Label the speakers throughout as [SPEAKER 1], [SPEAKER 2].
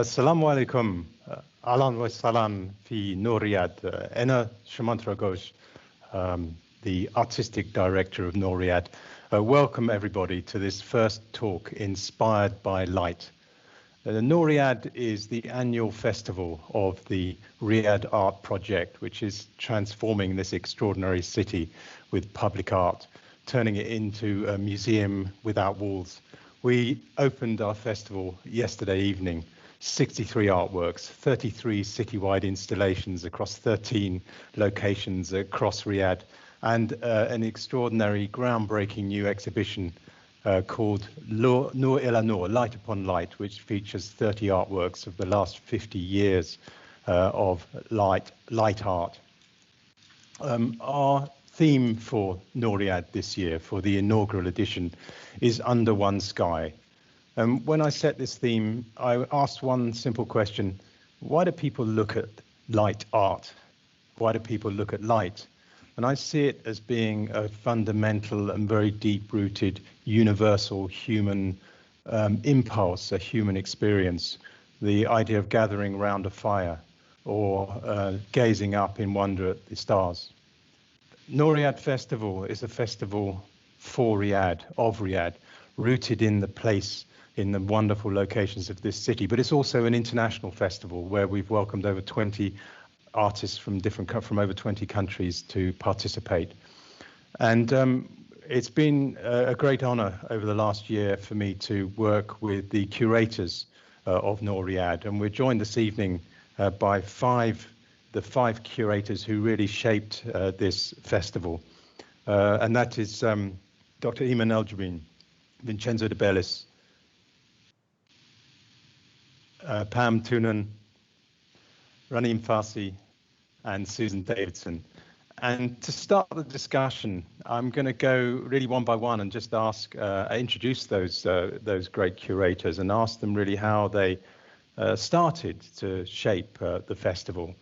[SPEAKER 1] السلام عليكم. أهلا وسهلا في نور رياض. أنا Sumantro Ghose, the artistic director of Noor Riyadh. Welcome everybody to this first talk inspired by light. Noor Riyadh is the annual festival of the Riyadh Art Project, which is transforming this extraordinary city with public art, turning it into a museum without walls. We opened our festival yesterday evening. 63 artworks, 33 citywide installations across 13 locations across Riyadh, and an extraordinary, groundbreaking new exhibition called Noor ila Noor, Light Upon Light, which features 30 artworks of the last 50 years of light art. Our theme for Noor Riyadh this year, for the inaugural edition, is Under One Sky. When I set this theme, I asked one simple question: why do people look at light art? Why do people look at light? And I see it as being a fundamental and very deep-rooted, universal human impulse, a human experience. The idea of gathering around a fire or gazing up in wonder at the stars. Noor Riyadh Festival is a festival for Riyadh, of Riyadh, rooted in the place, in the wonderful locations of this city, but it's also an international festival where we've welcomed over 20 artists from over 20 countries to participate. And it's been a great honor over the last year for me to work with the curators of Noor Riyadh, and we're joined this evening by the five curators who really shaped this festival. And that is Dr. Iman El-Jabrin, Vincenzo de Bielis, Pam Toonin, Raneem Farsi, and Susan Davidson. And to start the discussion, I'm going to go really one by one and just introduce those great curators and ask them really how they started to shape the festival.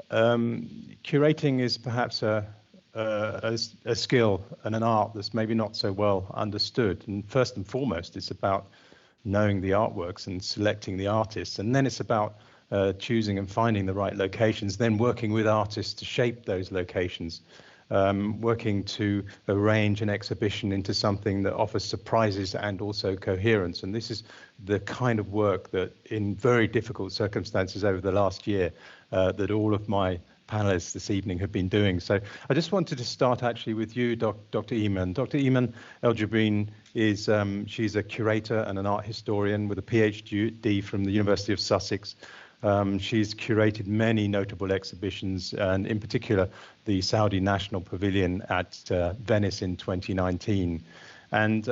[SPEAKER 1] Curating is perhaps a skill and an art that's maybe not so well understood. And first and foremost, it's about knowing the artworks and selecting the artists. And then it's about choosing and finding the right locations, then working with artists to shape those locations, working to arrange an exhibition into something that offers surprises and also coherence. And this is the kind of work that, in very difficult circumstances over the last year, that all of my panelists this evening have been doing. So I just wanted to start actually with you, Dr. Iman. Dr. Iman El-Jabrin is, she's a curator and an art historian with a PhD from the University of Sussex. She's curated many notable exhibitions, and in particular, the Saudi National Pavilion at Venice in 2019. And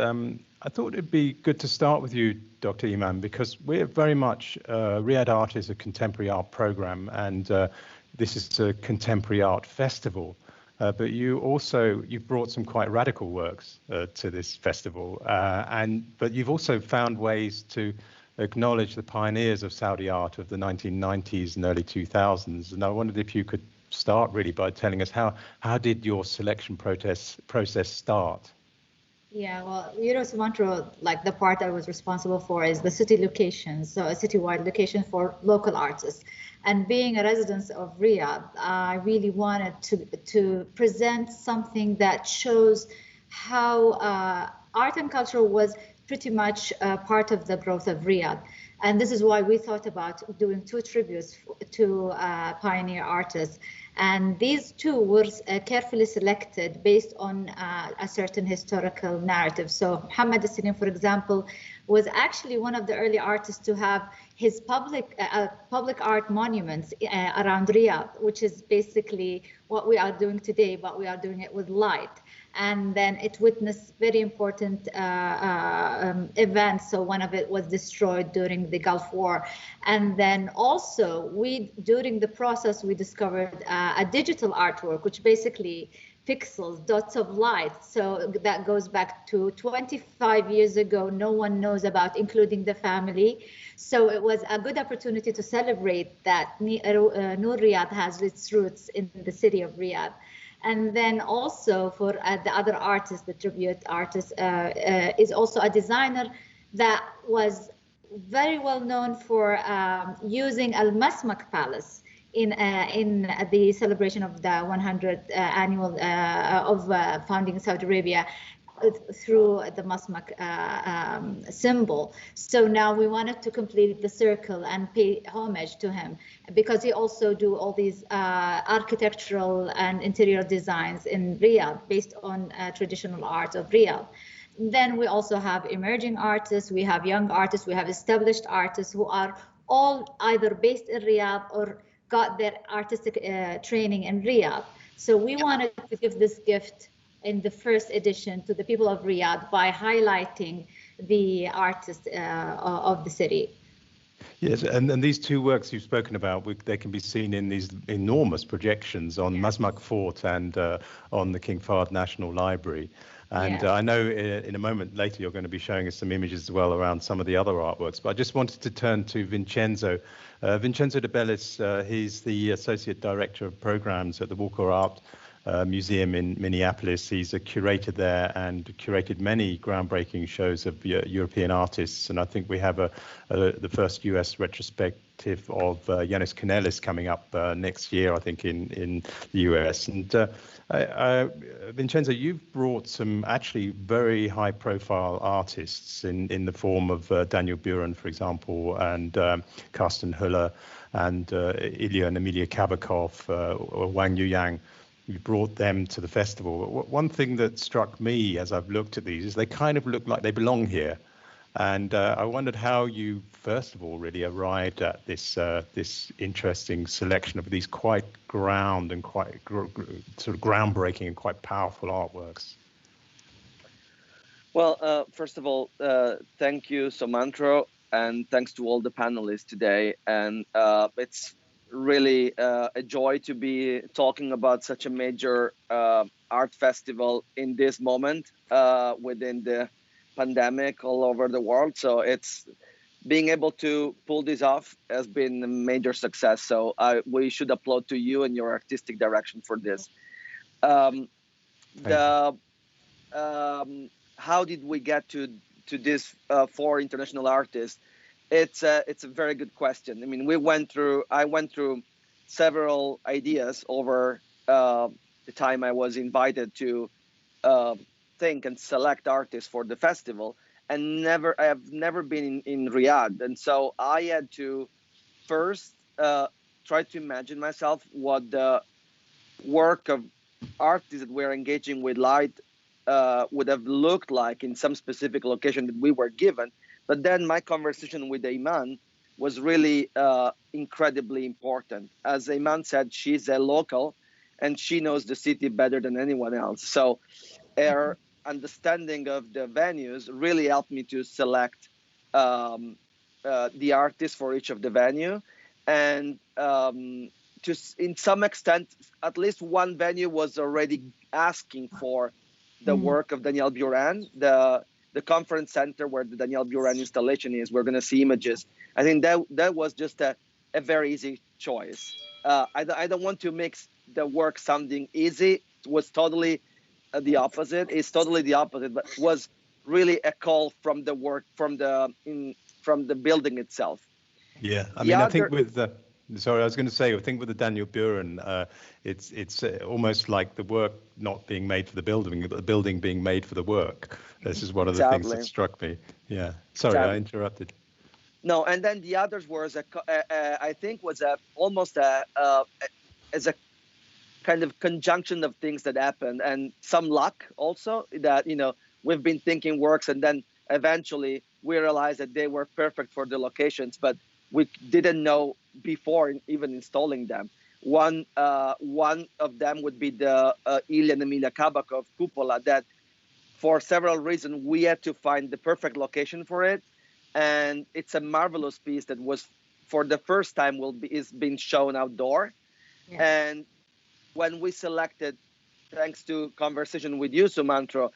[SPEAKER 1] I thought it'd be good to start with you, Dr. Iman, because we're very much, Riyadh Art is a contemporary art program, and this is a contemporary art festival. But you've brought some quite radical works to this festival, but you've also found ways to acknowledge the pioneers of Saudi art of the 1990s and early 2000s. And I wondered if you could start really by telling us how did your selection process start?
[SPEAKER 2] Yeah, well, Sumantro, like the part I was responsible for is the city locations, so a citywide location for local artists. And being a resident of Riyadh, I really wanted to present something that shows how art and culture was pretty much part of the growth of Riyadh. And this is why we thought about doing two tributes to pioneer artists. And these two were carefully selected based on a certain historical narrative. So Muhammad al-Sinin, for example, was actually one of the early artists to have his public art monuments around Riyadh, which is basically what we are doing today, but we are doing it with light. And then it witnessed very important events. So one of it was destroyed during the Gulf War. And then also during the process, we discovered a digital artwork, which basically pixels, dots of light. So that goes back to 25 years ago. No one knows about, including the family. So it was a good opportunity to celebrate that Noor Riyadh has its roots in the city of Riyadh. And then also for the other artist, the tribute artist, is also a designer that was very well known for using Al Masmak Palace in the celebration of the 100th annual of founding Saudi Arabia through the Masmak symbol. So now we wanted to complete the circle and pay homage to him, because he also do all these architectural and interior designs in Riyadh based on traditional art of Riyadh. Then we also have emerging artists, we have young artists, we have established artists who are all either based in Riyadh or got their artistic training in Riyadh. So we wanted to give this gift in the first edition to the people of Riyadh by highlighting the artists of the city.
[SPEAKER 1] Yes, and these two works you've spoken about, they can be seen in these enormous projections on Masmak Fort and on the King Fahd National Library. And I know in a moment later you're going to be showing us some images as well around some of the other artworks. But I just wanted to turn to Vincenzo. Vincenzo de Bellis, he's the Associate Director of Programs at the Walker Art Museum in Minneapolis. He's a curator there and curated many groundbreaking shows of European artists. And I think we have the first US retrospective of Yanis Kanellis coming up next year, I think, in the US. And Vincenzo, you've brought some actually very high-profile artists in the form of Daniel Buren, for example, and Karsten Huller, and Ilya and Emilia Kabakov, Wang Yuyang. You brought them to the festival. One thing that struck me as I've looked at these is they kind of look like they belong here. And I wondered how you, first of all, really arrived at this interesting selection of these quite sort of groundbreaking and quite powerful artworks.
[SPEAKER 3] Well, first of all, thank you, Sumantro, and thanks to all the panelists today. And it's really a joy to be talking about such a major art festival in this moment within the pandemic all over the world. So it's being able to pull this off has been a major success. So we should applaud to you and your artistic direction for this. How did we get to this 4 international artists? It's a very good question. I mean, I went through several ideas over the time I was invited to think and select artists for the festival, and I have never been in Riyadh. And so I had to first try to imagine myself what the work of artists that we're engaging with light would have looked like in some specific location that we were given. But then my conversation with Iman was really incredibly important. As Iman said, she's a local and she knows the city better than anyone else. So her understanding of the venues really helped me to select the artists for each of the venue. And to in some extent, at least one venue was already asking for the work of Daniel Buren, the conference center where the Daniel Buren installation is. We're going to see images. I think that was just a very easy choice. I don't want to make the work sounding easy. It was totally the opposite. It's totally the opposite, but was really a call from the work, from the building itself.
[SPEAKER 1] Yeah, I mean, I think with the, sorry, I was going to say, I think with the Daniel Buren, it's almost like the work not being made for the building, but the building being made for the work. This is one of the things that struck me. Yeah, sorry, I interrupted.
[SPEAKER 3] No, and then the others was I think was almost as a kind of conjunction of things that happened, and some luck also that we've been thinking works, and then eventually we realized that they were perfect for the locations, but we didn't know before even installing them. One of them would be the Ilya and Emilia Kabakov cupola that, for several reasons, we had to find the perfect location for it. And it's a marvelous piece that was, for the first time, is being shown outdoor. Yeah. And when we selected, thanks to conversation with you, Sumantro,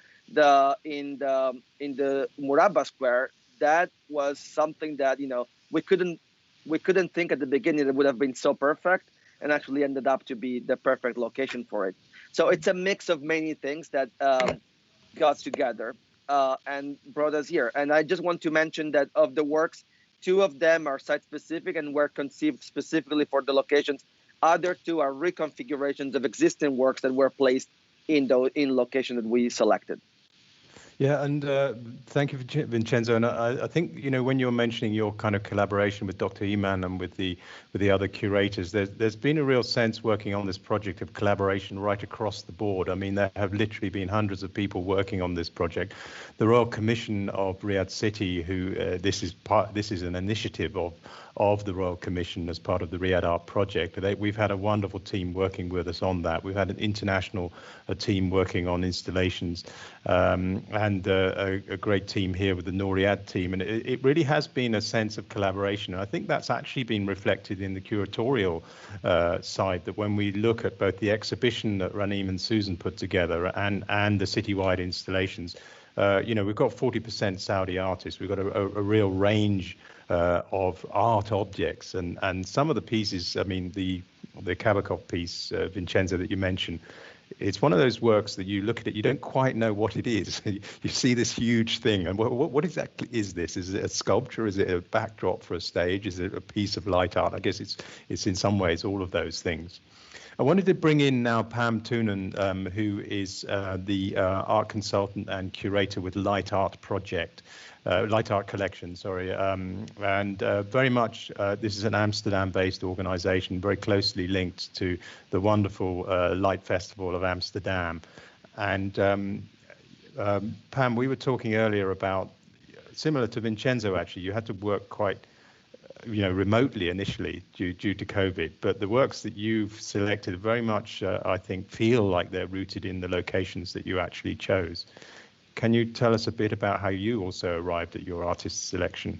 [SPEAKER 3] in the Murabba Square, that was something that we couldn't think at the beginning it would have been so perfect, and actually ended up to be the perfect location for it. So it's a mix of many things that got together and brought us here. And I just want to mention that of the works, 2 of them are site-specific and were conceived specifically for the locations. Other 2 are reconfigurations of existing works that were placed in location that we selected.
[SPEAKER 1] Yeah, and thank you, Vincenzo. And I think, you know, when you're mentioning your kind of collaboration with Dr. Iman and with the other curators, there's been a real sense working on this project of collaboration right across the board. I mean, there have literally been hundreds of people working on this project. The Royal Commission of Riyadh City, who this is an initiative of the Royal Commission as part of the Riyadh Art Project. We've had a wonderful team working with us on that. We've had an international team working on installations, and a great team here with the Noor Riyadh team. And it really has been a sense of collaboration. And I think that's actually been reflected in the curatorial side, that when we look at both the exhibition that Raneem and Susan put together and the citywide installations, you know, we've got 40% Saudi artists. We've got a real range of art objects, and some of the pieces, I mean, the Kabakov piece, Vincenzo, that you mentioned, it's one of those works that you look at it, you don't quite know what it is. You see this huge thing, and what exactly is this? Is it a sculpture? Is it a backdrop for a stage? Is it a piece of light art? I guess it's in some ways all of those things. I wanted to bring in now Pam Toonen, who is the art consultant and curator with Light Art Collection, sorry, and very much this is an Amsterdam-based organization, very closely linked to the wonderful Light Festival of Amsterdam. And Pam, we were talking earlier about, similar to Vincenzo actually, you had to work quite remotely initially due to COVID, but the works that you've selected very much, I think, feel like they're rooted in the locations that you actually chose. Can you tell us a bit about how you also arrived at your artist selection?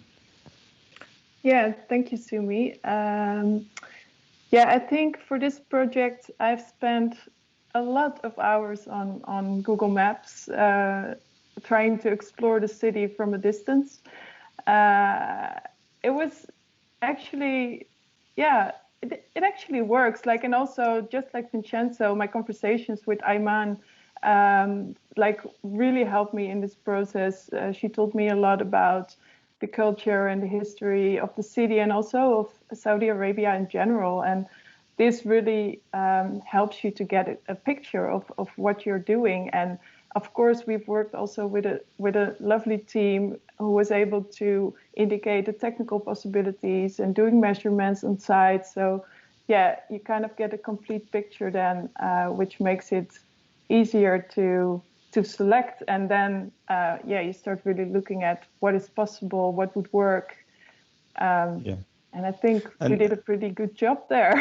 [SPEAKER 4] Yeah, thank you, Sumi. Yeah, I think for this project, I've spent a lot of hours on Google Maps, trying to explore the city from a distance. It was actually, yeah, it actually works. Like, and also just like Vincenzo, my conversations with Iman, like really helped me in this process. She told me a lot about the culture and the history of the city and also of Saudi Arabia in general. And this really helps you to get a picture of what you're doing. And of course, we've worked also with a lovely team who was able to indicate the technical possibilities and doing measurements on site. So yeah, you kind of get a complete picture then, which makes it easier to select. And then, yeah, you start really looking at what is possible, what would work. Yeah. And I think we did a pretty good job there.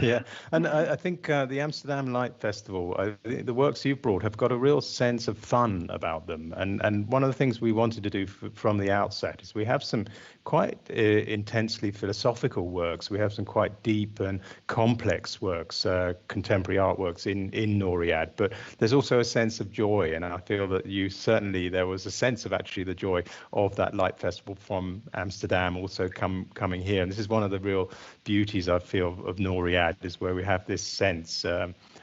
[SPEAKER 1] Yeah, and I think the Amsterdam Light Festival, the works you've brought have got a real sense of fun about them. And one of the things we wanted to do from the outset is we have some quite intensely philosophical works. We have some quite deep and complex works, contemporary artworks in Noor Riyadh. But there's also a sense of joy. And I feel that there was a sense of actually the joy of that Light Festival from Amsterdam also coming here. And this is one of the real beauties, I feel, of Noor Riyadh, is where we have this sense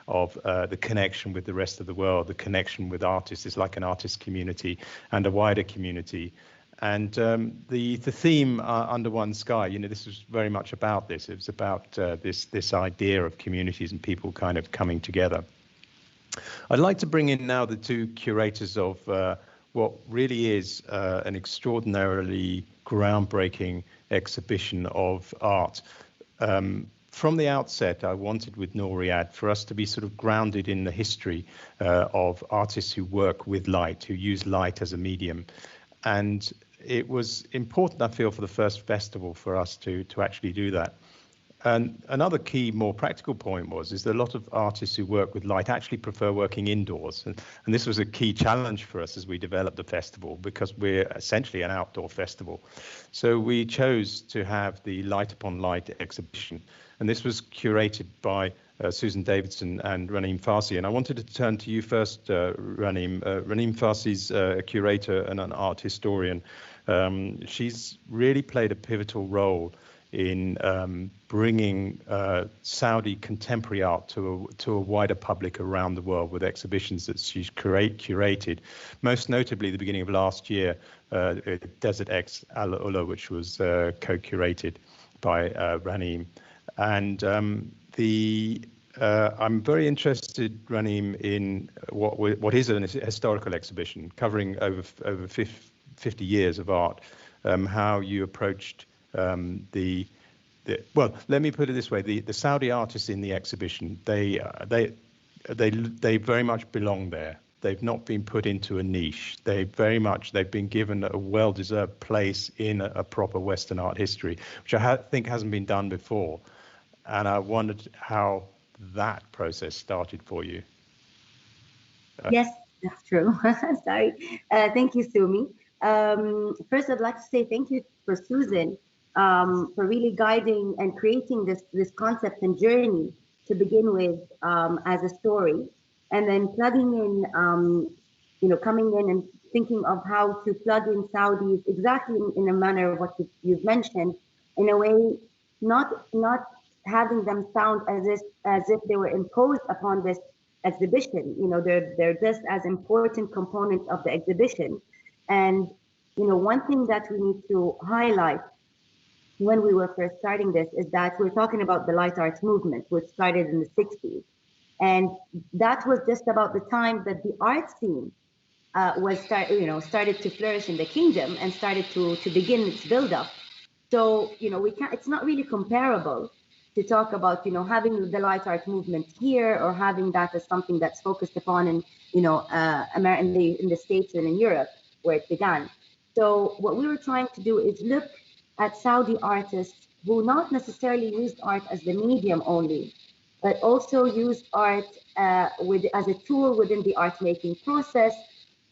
[SPEAKER 1] of the connection with the rest of the world, the connection with artists. It's like an artist community and a wider community. And the theme Under One Sky, this was very much about this. It was about this idea of communities and people kind of coming together. I'd like to bring in now the two curators of what really is an extraordinarily groundbreaking exhibition of art. From the outset, I wanted with Noor Riyadh for us to be sort of grounded in the history of artists who work with light, who use light as a medium. And it was important, I feel, for the first festival for us to actually do that. And another key, more practical point is that a lot of artists who work with light actually prefer working indoors. And this was a key challenge for us as we developed the festival, because we're essentially an outdoor festival. So we chose to have the Light Upon Light exhibition. And this was curated by Susan Davidson and Raneem Farsi. And I wanted to turn to you first, Raneem. Raneem Farsi's a curator and an art historian. She's really played a pivotal role in bringing Saudi contemporary art to a wider public around the world with exhibitions that she's curated. Most notably, the beginning of last year, Desert X Al Ula, which was co-curated by Raneem. And I'm very interested, Raneem, in what is a historical exhibition covering over 50 years of art. How you approached well, let me put it this way: the Saudi artists in the exhibition, they very much belong there. They've not been put into a niche. They've been given a well-deserved place in a proper Western art history, which I think hasn't been done before. And I wondered how that process started for you.
[SPEAKER 5] Yes, that's true. Sorry. Thank you, Sumi. First, I'd like to say thank you for Susan for really guiding and creating this concept and journey to begin with as a story, and then plugging in, coming in and thinking of how to plug in Saudis exactly in a manner of what you've mentioned, in a way, not having them sound as if they were imposed upon this exhibition. They're just as important components of the exhibition. And one thing that we need to highlight when we were first starting this is that we're talking about the light art movement, which started in the 60s. And that was just about the time that the art scene started to flourish in the kingdom and started to begin its build-up. So, it's not really comparable to talk about, having the light art movement here or having that as something that's focused upon in the States and in Europe, where it began. So what we were trying to do is look at Saudi artists who not necessarily used art as the medium only, but also used art as a tool within the art making process,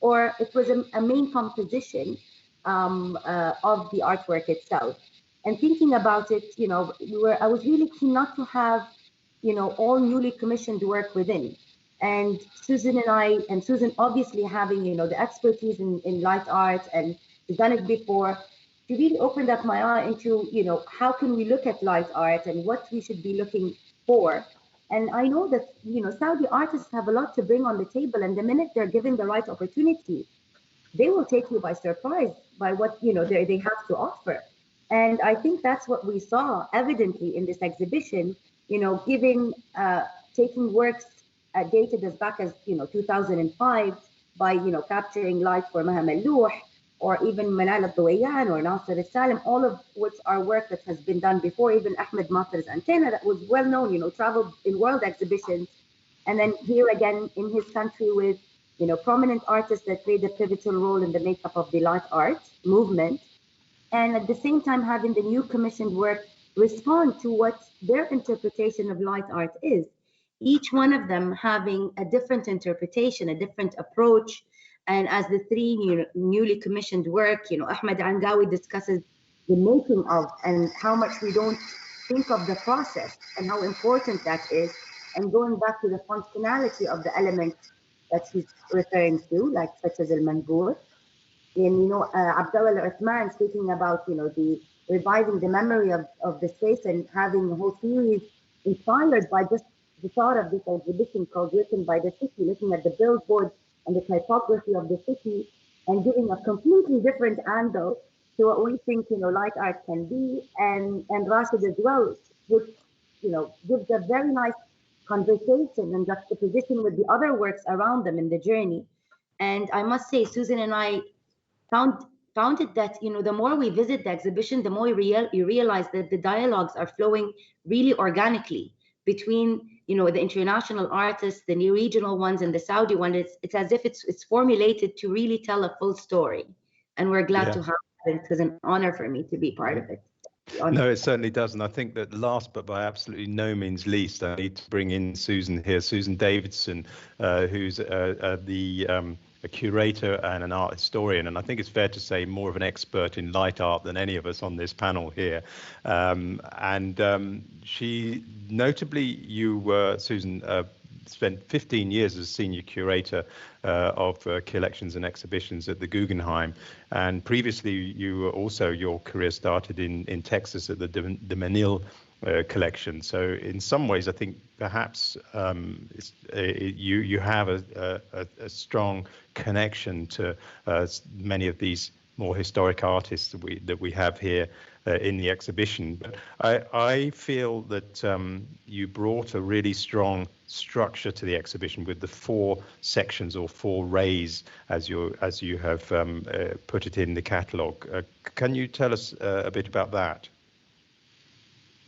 [SPEAKER 5] or it was a main composition of the artwork itself. And thinking about it, I was really keen not to have, all newly commissioned work within. And Susan obviously having, the expertise in light art and done it before, she really opened up my eye into, how can we look at light art and what we should be looking for. And I know that, Saudi artists have a lot to bring on the table, and the minute they're given the right opportunity, they will take you by surprise by what, they have to offer. And I think that's what we saw evidently in this exhibition, taking works dated as back as, 2005 by, capturing light for Maha Mallouh, or even Manal al-Dawiyan or Nasser al-Salim, all of which are work that has been done before, even Ahmed Matar's antenna that was well known, traveled in world exhibitions. And then here again in his country with, prominent artists that played a pivotal role in the makeup of the light art movement. And at the same time, having the new commissioned work respond to what their interpretation of light art is. Each one of them having a different interpretation, a different approach. And as the three newly commissioned work, Ahmed Angawi discusses the making of and how much we don't think of the process and how important that is. And going back to the functionality of the element that he's referring to, like such as al-manbur. And, Abdullah al-Uthman speaking about, the reviving the memory of the space and having a whole series inspired by just the thought of this exhibition called Written by the City, looking at the billboard and the typography of the city and giving a completely different angle to what we think, light art can be. And Rashid as well, which, gives a very nice conversation and juxtaposition with the other works around them in the journey. And I must say, Susan and I found it that, the more we visit the exhibition, the more you realize that the dialogues are flowing really organically between, the international artists, the new regional ones, and the Saudi one. It's as if it's formulated to really tell a full story. And we're glad to have it. It was an honor for me to be part of it.
[SPEAKER 1] No, it certainly does. And I think that last but by absolutely no means least, I need to bring in Susan here, Susan Davidson, who's a curator and an art historian, and I think it's fair to say more of an expert in light art than any of us on this panel here. She, notably, you were, Susan, spent 15 years as senior curator of collections and exhibitions at the Guggenheim. And previously, your career started in Texas at the Menil collection. So in some ways, I think perhaps you have a strong connection to many of these more historic artists that we have here in the exhibition. But I feel that you brought a really strong structure to the exhibition with the 4 sections or 4 rays, as you have put it in the catalogue. Can you tell us a bit about that?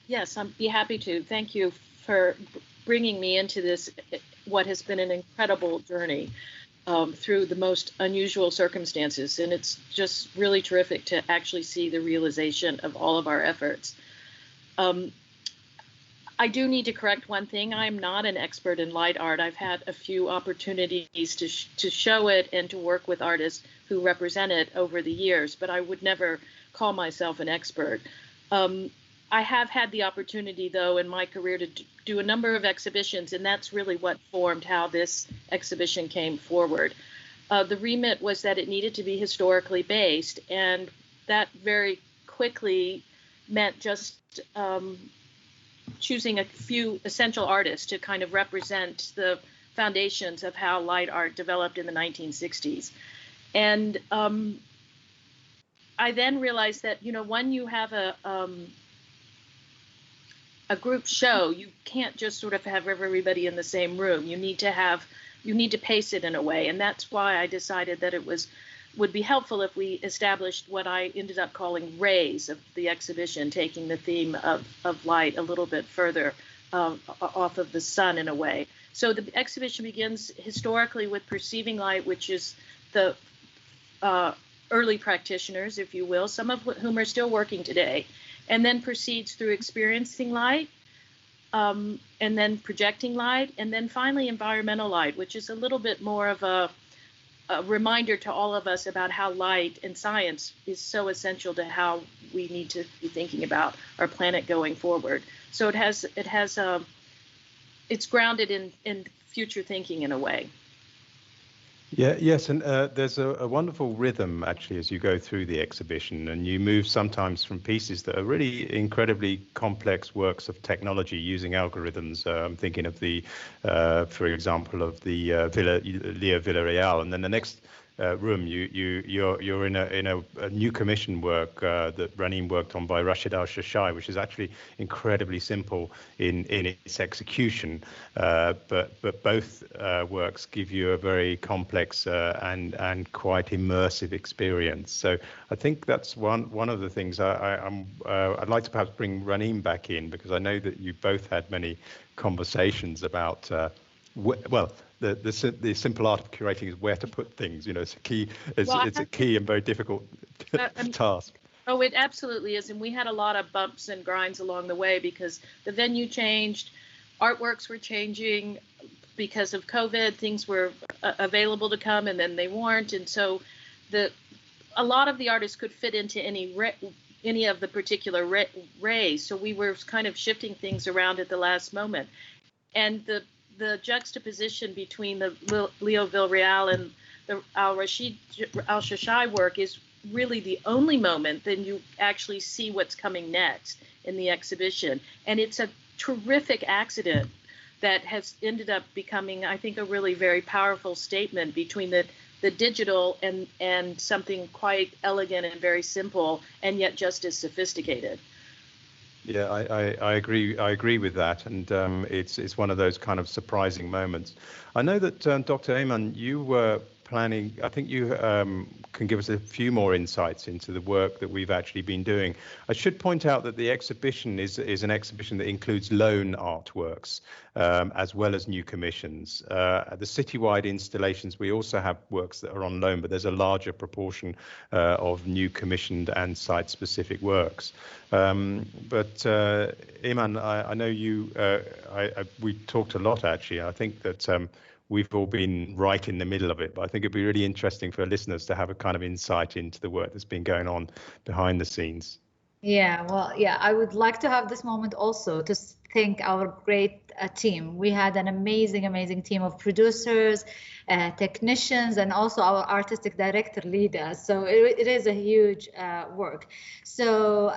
[SPEAKER 6] Yes, I'd be happy to. Thank you for bringing me into this, what has been an incredible journey through the most unusual circumstances. And it's just really terrific to actually see the realization of all of our efforts. I do need to correct one thing. I'm not an expert in light art. I've had a few opportunities to show it and to work with artists who represent it over the years, but I would never call myself an expert. I have had the opportunity, though, in my career to do a number of exhibitions, and that's really what formed how this exhibition came forward. The remit was that it needed to be historically based, and that very quickly meant just choosing a few essential artists to kind of represent the foundations of how light art developed in the 1960s. And I then realized that, when you have a group show, you can't just sort of have everybody in the same room. You need to pace it in a way. And that's why I decided that it would be helpful if we established what I ended up calling rays of the exhibition, taking the theme of light a little bit further off of the sun in a way. So the exhibition begins historically with perceiving light, which is the early practitioners, if you will, some of whom are still working today, and then proceeds through experiencing light, and then projecting light, and then finally environmental light, which is a little bit more of a reminder to all of us about how light and science is so essential to how we need to be thinking about our planet going forward. So it's grounded in future thinking in a way.
[SPEAKER 1] Yes, and there's a wonderful rhythm actually as you go through the exhibition, and you move sometimes from pieces that are really incredibly complex works of technology using algorithms. I'm thinking of for example, of the Leo Villarreal, and then the next room you're in a new commission work that Raneem worked on by Rashid Al-Shashai, which is actually incredibly simple in its execution, but both works give you a very complex and quite immersive experience. So I think that's one of the things I'd like to perhaps bring Raneem back in, because I know that you both had many conversations about the simple art of curating is where to put things. It's a key and very difficult task.
[SPEAKER 6] Oh, it absolutely is. And we had a lot of bumps and grinds along the way because the venue changed, artworks were changing because of COVID, things were available to come and then they weren't. And so a lot of the artists could fit into any of the particular rays. So we were kind of shifting things around at the last moment. And the juxtaposition between the Leo Villarreal and the Al-Rashid Al-Shashai work is really the only moment then you actually see what's coming next in the exhibition. And it's a terrific accident that has ended up becoming, I think, a really very powerful statement between the digital and something quite elegant and very simple and yet just as sophisticated.
[SPEAKER 1] Yeah, I agree. I agree with that, and it's one of those kind of surprising moments. I know that Dr. Iman, you were planning. I think you can give us a few more insights into the work that we've actually been doing. I should point out that the exhibition is an exhibition that includes loan artworks as well as new commissions. The citywide installations, we also have works that are on loan, but there's a larger proportion of new commissioned and site-specific works. But Iman, I know we talked a lot actually. I think that we've all been right in the middle of it, but I think it'd be really interesting for listeners to have a kind of insight into the work that's been going on behind the scenes.
[SPEAKER 2] Yeah, well, yeah, I would like to have this moment also to thank our great team. We had an amazing team of producers, technicians, and also our artistic director, Lida. So it is a huge work. So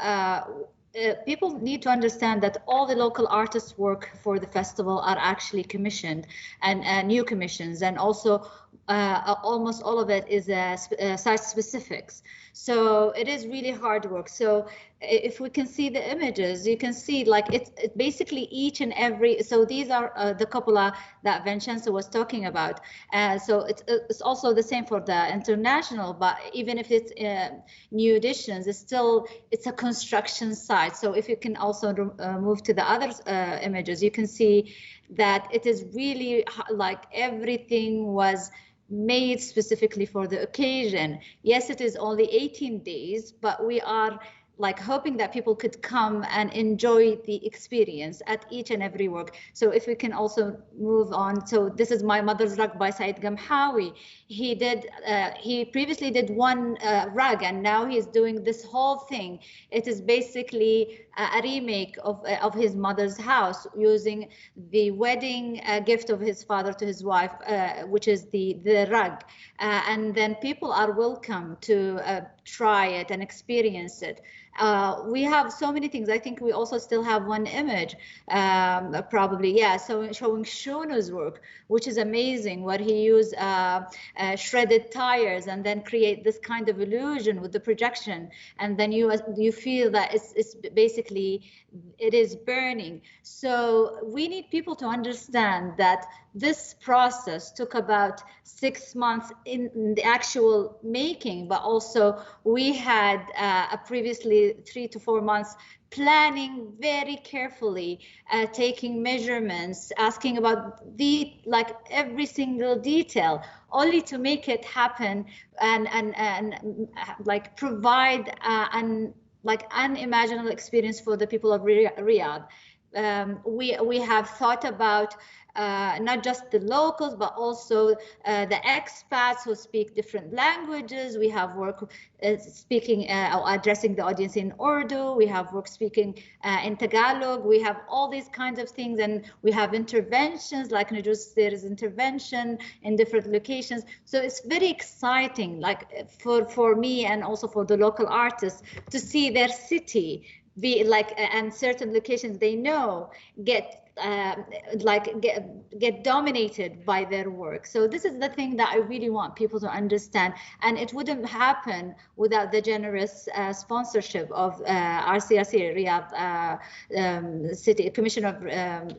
[SPEAKER 2] people need to understand that all the local artists' work for the festival are actually commissioned and new commissions, and also almost all of it is site specifics. So it is really hard work. So if we can see the images, you can see like it's basically each and every. So these are the cupola that Vincenzo was talking about. So it's also the same for the international, but even if it's new editions, it's a construction site. So if you can also move to the other images, you can see that it is really like everything was made specifically for the occasion. Yes, it is only 18 days, but we are like hoping that people could come and enjoy the experience at each and every work. So if we can also move on. So this is My Mother's Rug by Said Gamhawi. He previously did one rug, and now he's doing this whole thing. It is basically a remake of his mother's house, using the wedding gift of his father to his wife, which is the rug. And then people are welcome to try it and experience it. We have so many things. I think we also still have one image, probably, yeah, so showing Shono's work, which is amazing, where he used shredded tires and then create this kind of illusion with the projection, and then you feel that it's basically, it is burning. So we need people to understand that this process took about 6 months in the actual making, but also we had previously 3 to 4 months planning very carefully, taking measurements, asking about like every single detail, only to make it happen and like provide an unimaginable experience for the people of Riyadh. We have thought about not just the locals, but also the expats who speak different languages. We have work speaking or addressing the audience in Urdu. We have work speaking in Tagalog. We have all these kinds of things, and we have interventions, like Najus, there is intervention in different locations. So it's very exciting, like for me and also for the local artists, to see their city be like, and certain locations they know get dominated by their work. So this is the thing that I really want people to understand, and it wouldn't happen without the generous sponsorship of RCRC, Riyadh City Commission of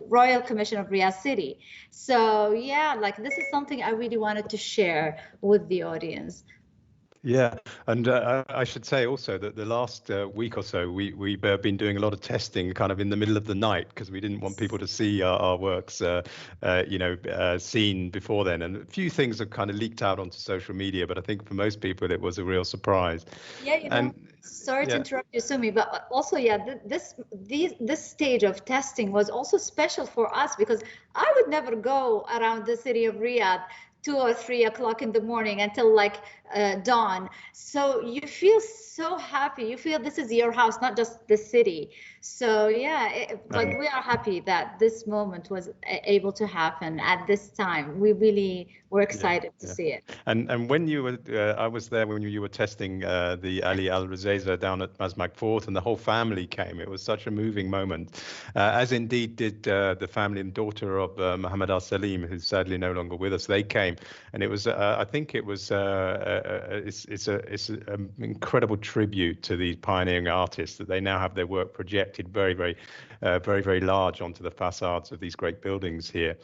[SPEAKER 2] Royal Commission of Riyadh City. So yeah, like this is something I really wanted to share with the audience.
[SPEAKER 1] Yeah, and I should say also that the last week or so, we've been doing a lot of testing kind of in the middle of the night, because we didn't want people to see our works, seen before then. And a few things have kind of leaked out onto social media, but I think for most people it was a real surprise.
[SPEAKER 2] Yeah, sorry to interrupt you, Sumi, but also, yeah, this stage of testing was also special for us, because I would never go around the city of Riyadh 2 or 3 o'clock in the morning until like dawn. So you feel so happy. You feel this is your house, not just the city. So yeah, we are happy that this moment was able to happen at this time. We really were excited to see it.
[SPEAKER 1] And when you were, I was there when you were testing the Ali Al Razeza down at Mazmak Fort, and the whole family came. It was such a moving moment, as indeed did the family and daughter of Mohammed Al Salim, who's sadly no longer with us. They came, and it was, I think it was, it's an incredible tribute to these pioneering artists that they now have their work projected very, very large onto the facades of these great buildings here.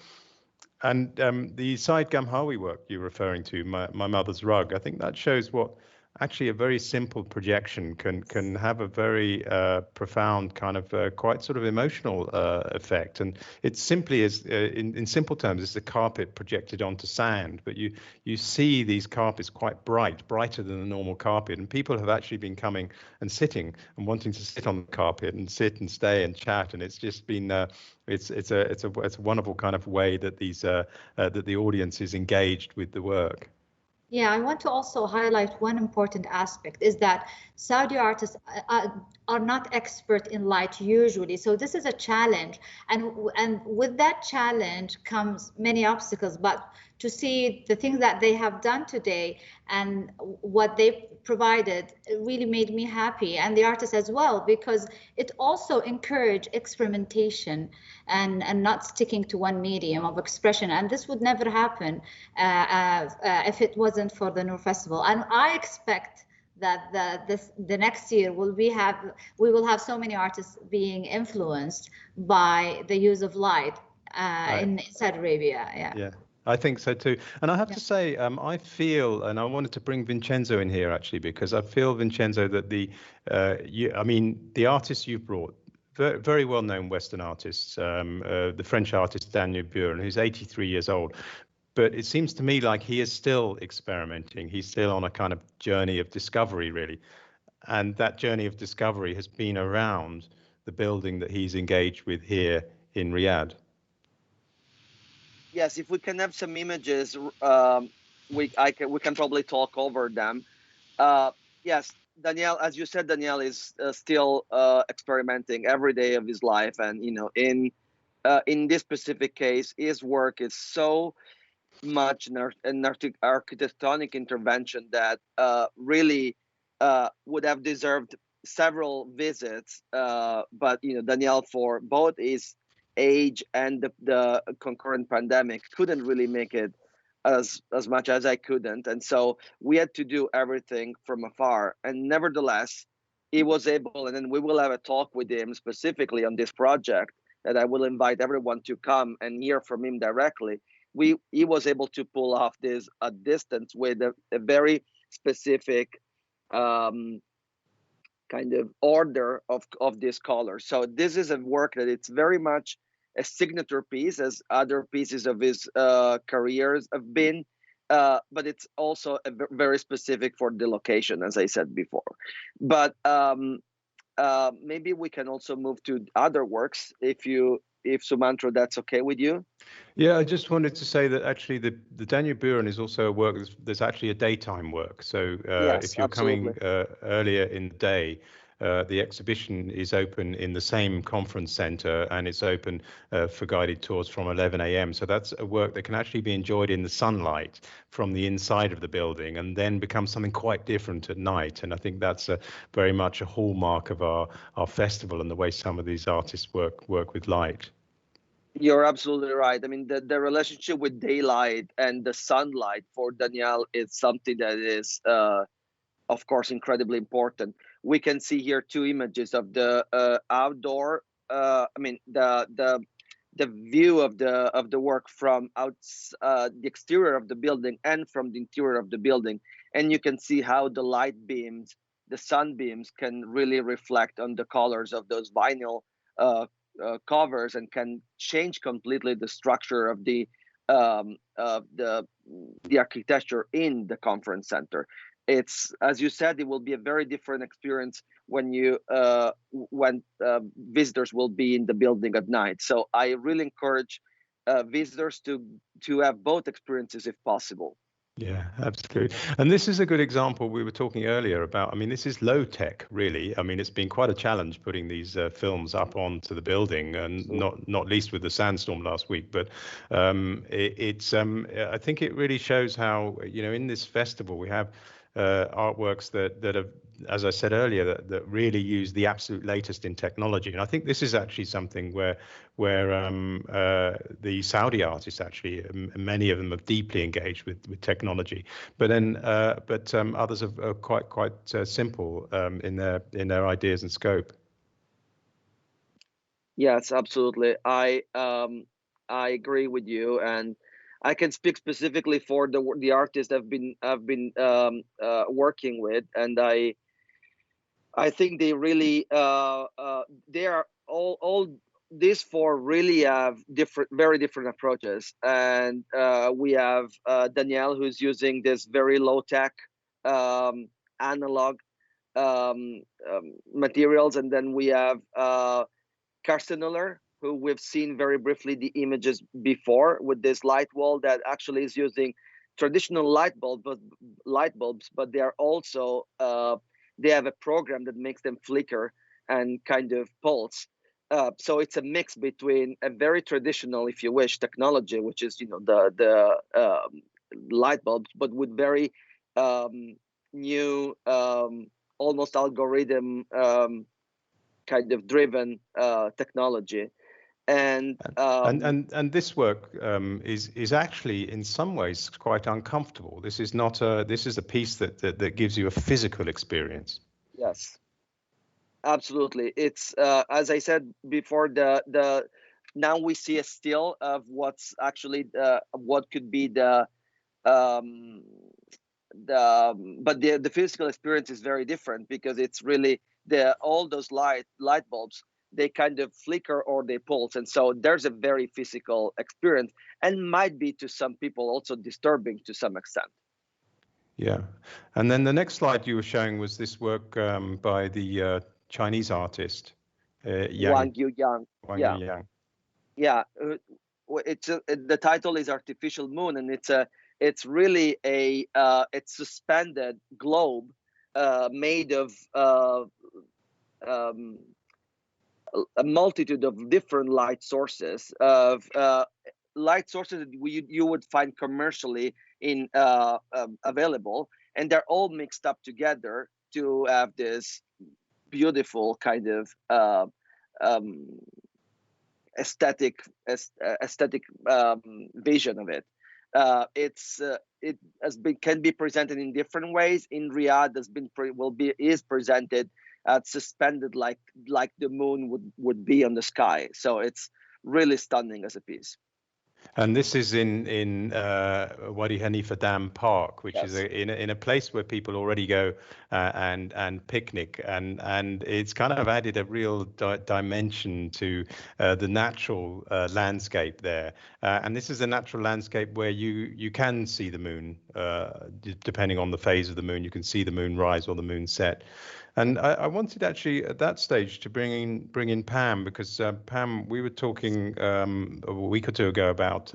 [SPEAKER 1] And the Said Gamhawi work you're referring to, My Mother's Rug, I think that shows what actually a very simple projection can have a very profound kind of quite sort of emotional effect. And it simply is, in simple terms, it's a carpet projected onto sand, but you see these carpets quite brighter than a normal carpet, and people have actually been coming and sitting and wanting to sit on the carpet and sit and stay and chat, and it's just been it's a wonderful kind of way that these that the audience is engaged with the work.
[SPEAKER 2] Yeah, I want to also highlight one important aspect is that Saudi artists are not expert in light usually. So this is a challenge. And with that challenge comes many obstacles. But to see the things that they have done today and what they provided, it really made me happy, and the artists as well, because it also encouraged experimentation and not sticking to one medium of expression. And this would never happen if it wasn't for the Noor Festival. And I expect that the next year we will have so many artists being influenced by the use of light in Saudi Arabia.
[SPEAKER 1] Yeah. I think so too. And I have to say, I feel, and I wanted to bring Vincenzo in here actually, because I feel, Vincenzo, that the artists you've brought, very, very well-known Western artists, the French artist Daniel Buren, who's 83 years old. But it seems to me like he is still experimenting. He's still on a kind of journey of discovery, really. And that journey of discovery has been around the building that he's engaged with here in Riyadh.
[SPEAKER 3] Yes, if we can have some images, we can probably talk over them. Yes, Daniel, as you said, Daniel is still experimenting every day of his life, and in this specific case, his work is so much an architectonic intervention that really would have deserved several visits. But Daniel, for both his age and the concurrent pandemic, couldn't really make it as much as I couldn't, and so we had to do everything from afar. And nevertheless, he was able, and then we will have a talk with him specifically on this project that I will invite everyone to come and hear from him directly. He was able to pull off this at distance with a very specific kind of order of this color. So this is a work that it's very much a signature piece, as other pieces of his careers have been, but it's also very specific for the location, as I said before. But maybe we can also move to other works, if Sumantro, that's okay with you.
[SPEAKER 1] Yeah, I just wanted to say that actually the Daniel Buren is also a work there's actually a daytime work. So
[SPEAKER 3] Yes,
[SPEAKER 1] if you're
[SPEAKER 3] absolutely.
[SPEAKER 1] coming earlier in the day, the exhibition is open in the same conference center, and it's open for guided tours from 11 a.m. So that's a work that can actually be enjoyed in the sunlight from the inside of the building, and then become something quite different at night. And I think that's very much a hallmark of our festival, and the way some of these artists work with light.
[SPEAKER 3] You're absolutely right. I mean, the relationship with daylight and the sunlight for Daniel is something that is, of course, incredibly important. We can see here two images of the outdoor. I mean, the view of the work from the exterior of the building and from the interior of the building, and you can see how the light beams, the sunbeams, can really reflect on the colors of those vinyl covers, and can change completely the structure of the architecture in the conference center. It's, as you said, it will be a very different experience when visitors will be in the building at night. So I really encourage visitors to have both experiences if possible.
[SPEAKER 1] Yeah, absolutely. And this is a good example we were talking earlier about. I mean, this is low tech, really. I mean, it's been quite a challenge putting these films up onto the building, and not least with the sandstorm last week. But I think it really shows how, in this festival we have artworks that have, as I said earlier, that really use the absolute latest in technology. And I think this is actually something where the Saudi artists, actually, many of them are deeply engaged with technology. But then others are quite simple in their ideas and scope.
[SPEAKER 3] Yes, absolutely. I agree with you, and I can speak specifically for the artists I've been working with, and I think they really they are all these four really have very different approaches. And we have Danielle, who's using this very low tech analog materials, and then we have Karsten Uller, who we've seen very briefly the images before, with this light wall that actually is using traditional light bulbs, but they are also they have a program that makes them flicker and kind of pulse. So it's a mix between a very traditional, if you wish, technology, which is the light bulbs, but with very new, almost algorithm kind of driven technology. And
[SPEAKER 1] this work is actually in some ways quite uncomfortable. This is not this is a piece that gives you a physical experience.
[SPEAKER 3] Yes, absolutely. It's as I said before, the now we see a still of what's actually what could be the physical experience is very different, because it's really all those light bulbs, they kind of flicker or they pulse, and so there's a very physical experience, and might be to some people also disturbing to some extent.
[SPEAKER 1] Yeah, and then the next slide you were showing was this work by the Chinese artist
[SPEAKER 3] Wang Yang. Yeah, it's the title is Artificial Moon, and it's really a it's suspended globe made of a multitude of different light sources that you would find commercially in available, and they're all mixed up together to have this beautiful kind of aesthetic vision of it. It can be presented in different ways. In Riyadh, is presented suspended like the moon would be on the sky. So it's really stunning as a piece.
[SPEAKER 1] And this is in Wadi Hanifa Dam Park, which
[SPEAKER 3] Yes.
[SPEAKER 1] is in a place where people already go and picnic, and it's kind of added a real dimension to the natural landscape there. And this is a natural landscape where you can see the moon, depending on the phase of the moon. You can see the moon rise or the moon set. And I wanted actually at that stage to bring in Pam, because Pam, we were talking a week or two ago about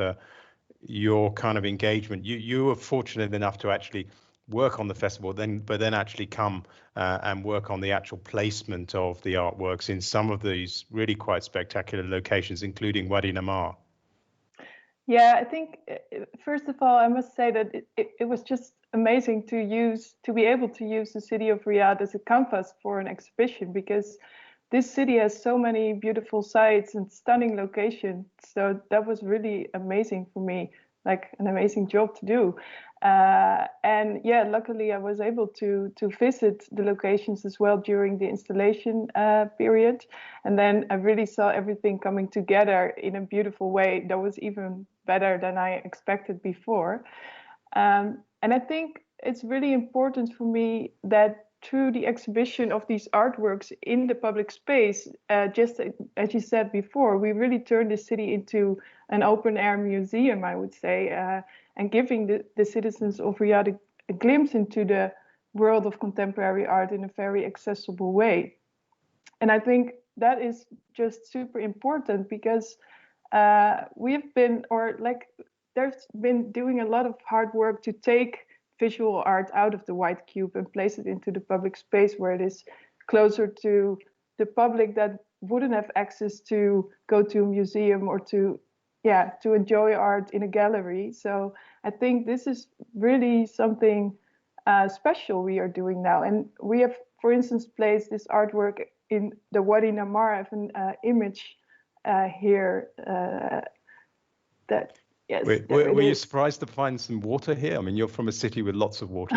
[SPEAKER 1] your kind of engagement. You were fortunate enough to actually work on the festival, but then actually come and work on the actual placement of the artworks in some of these really quite spectacular locations, including Wadi Namar.
[SPEAKER 4] Yeah, I think first of all, I must say that it was just amazing to be able to use the city of Riyadh as a canvas for an exhibition, because this city has so many beautiful sites and stunning locations. So that was really amazing for me, like an amazing job to do. And yeah, luckily I was able to visit the locations as well during the installation period. And then I really saw everything coming together in a beautiful way that was even better than I expected before. And I think it's really important for me that through the exhibition of these artworks in the public space, just as you said before, we really turned the city into an open air museum, I would say, and giving the citizens of Riyadh a glimpse into the world of contemporary art in a very accessible way. And I think that is just super important, because we've been, there's been doing a lot of hard work to take visual art out of the white cube and place it into the public space, where it is closer to the public that wouldn't have access to go to a museum or to enjoy art in a gallery. So I think this is really something special we are doing now. And we have, for instance, placed this artwork in the Wadi Namar. I have an image here that. Yes,
[SPEAKER 1] were you surprised to find some water here? I mean, you're from a city with lots of water.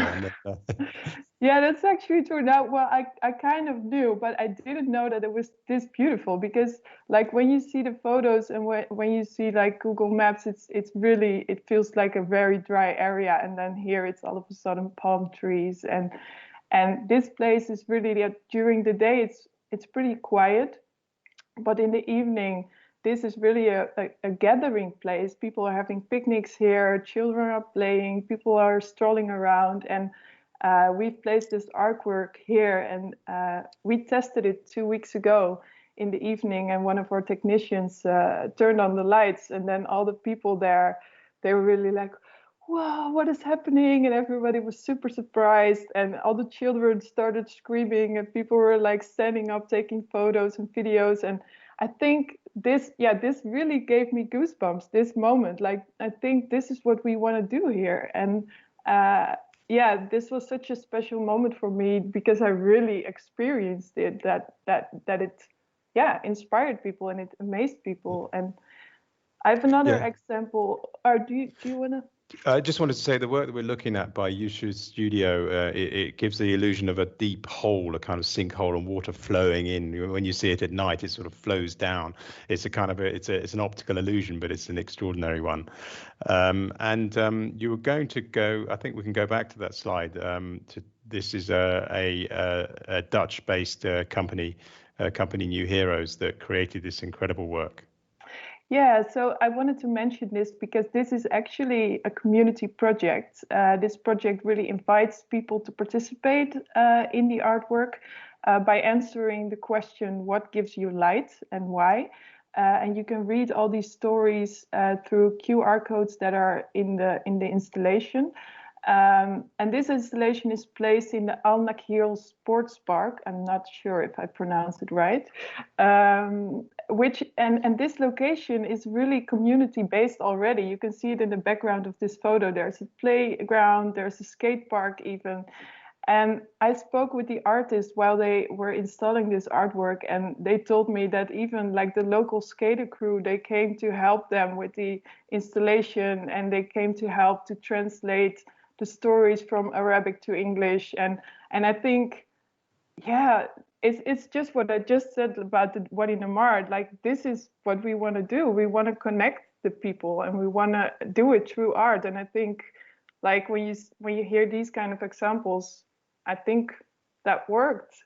[SPEAKER 4] Yeah, that's actually true. Now, well, I kind of knew, but I didn't know that it was this beautiful, because like when you see the photos and when you see like Google Maps, it feels like a very dry area. And then here it's all of a sudden palm trees. And this place is really, during the day, it's pretty quiet, but in the evening, this is really a gathering place. People are having picnics here, children are playing, people are strolling around, and we've placed this artwork here, and we tested it 2 weeks ago in the evening, and one of our technicians turned on the lights, and then all the people there, they were really like, wow, what is happening? And everybody was super surprised, and all the children started screaming, and people were like standing up, taking photos and videos. And I think this really gave me goosebumps, this moment. Like, I think this is what we want to do here. And this was such a special moment for me because I really experienced it, that it inspired people and it amazed people. And I have another example. Or do you want to?
[SPEAKER 1] I just wanted to say the work that we're looking at by Yushu's studio, it gives the illusion of a deep hole, a kind of sinkhole, and water flowing in. When you see it at night, it sort of flows down. It's a kind of it's an optical illusion, but it's an extraordinary one. You were going to go. I think we can go back to that slide. This is a Dutch-based company, New Heroes, that created this incredible work.
[SPEAKER 4] Yeah, so I wanted to mention this because this is actually a community project. This project really invites people to participate in the artwork by answering the question, what gives you light and why? And you can read all these stories through QR codes that are in the installation. And this installation is placed in the Al Nakheel Sports Park. I'm not sure if I pronounced it right. And this location is really community based already. You can see it in the background of this photo. There's a playground, there's a skate park even. And I spoke with the artists while they were installing this artwork, and they told me that even like the local skater crew, they came to help them with the installation, and they came to help to translate the stories from Arabic to English. And I think, it's just what I just said about the Wadi Namard. Like, this is what we want to do. We want to connect the people, and we want to do it through art. And I think, like, when you hear these kind of examples, I think that worked.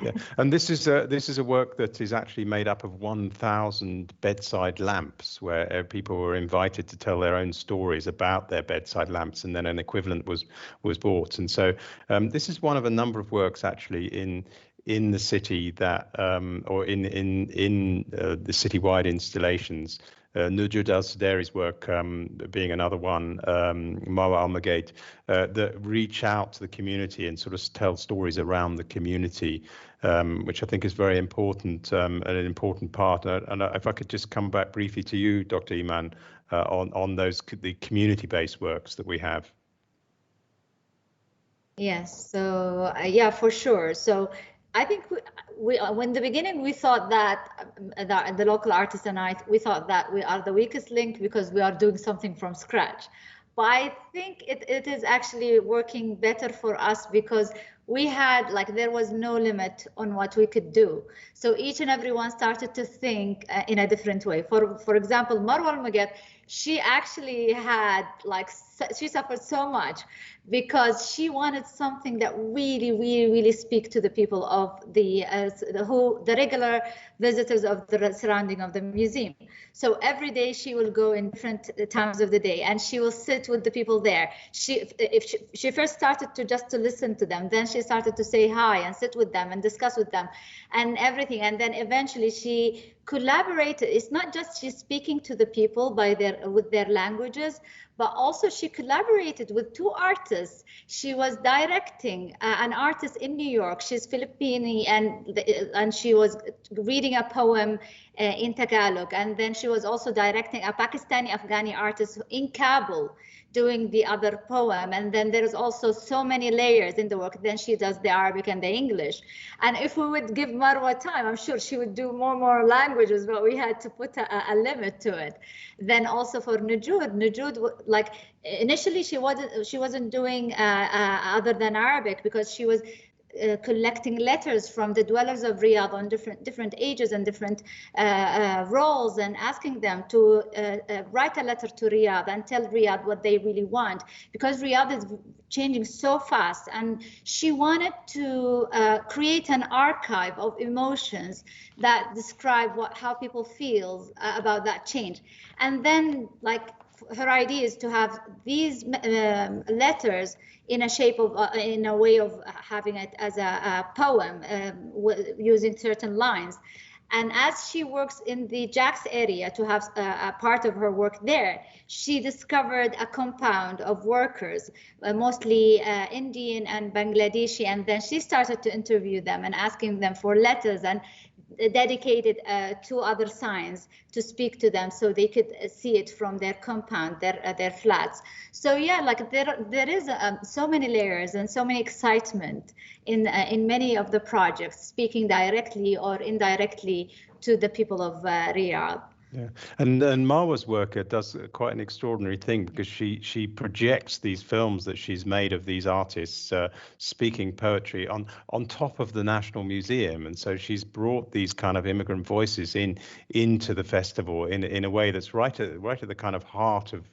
[SPEAKER 1] Yeah, and this is a work that is actually made up of 1,000 bedside lamps, where people were invited to tell their own stories about their bedside lamps, and then an equivalent was bought. And so this is one of a number of works actually in the city that or in the citywide installations. Nujud Al-Saderi's work being another one, Marwa Al-Magate, that reach out to the community and sort of tell stories around the community, which I think is very important, and an important part. And if I could just come back briefly to you, Dr. Iman, on the community-based works that we have.
[SPEAKER 2] Yes, so for sure. So I think we in the beginning we thought that the local artists and we thought that we are the weakest link because we are doing something from scratch. But I think it is actually working better for us because we had, like, there was no limit on what we could do. So each and everyone started to think in a different way. For example, Marwa Al-Magate, she actually had, like, she suffered so much because she wanted something that really speak to the people of the regular visitors of the surrounding of the museum. So every day she will go in different times of the day and she will sit with the people there. She first started to listen to them, then she started to say hi and sit with them and discuss with them and everything, and then eventually she collaborated. It's not just she's speaking to the people with their languages, but also she collaborated with two artists. She was directing an artist in New York. She's Filipino, and she was reading a poem in Tagalog, and then she was also directing a Pakistani Afghani artist in Kabul doing the other poem. And then there's also so many layers in the work. Then she does the Arabic and the English. And if we would give Marwa time, I'm sure she would do more languages, but we had to put a limit to it. Then also for Nujud, like, initially she wasn't doing other than Arabic because she was collecting letters from the dwellers of Riyadh on different ages and different roles, and asking them to write a letter to Riyadh and tell Riyadh what they really want, because Riyadh is changing so fast, and she wanted to create an archive of emotions that describe how people feel about that change. And then, like, her idea is to have these letters in a way of having it as a poem using certain lines. And as she works in the Jax area to have a part of her work there, she discovered a compound of workers, mostly Indian and Bangladeshi. And then she started to interview them and asking them for letters and dedicated 2 other signs to speak to them so they could see it from their compound, their flats. So yeah, like there is so many layers and so many excitement in many of the projects, speaking directly or indirectly to the people of Riyadh.
[SPEAKER 1] Yeah, and Marwa's work does quite an extraordinary thing, because she projects these films that she's made of these artists speaking poetry on top of the National Museum, and so she's brought these kind of immigrant voices into the festival in a way that's right at the kind of heart of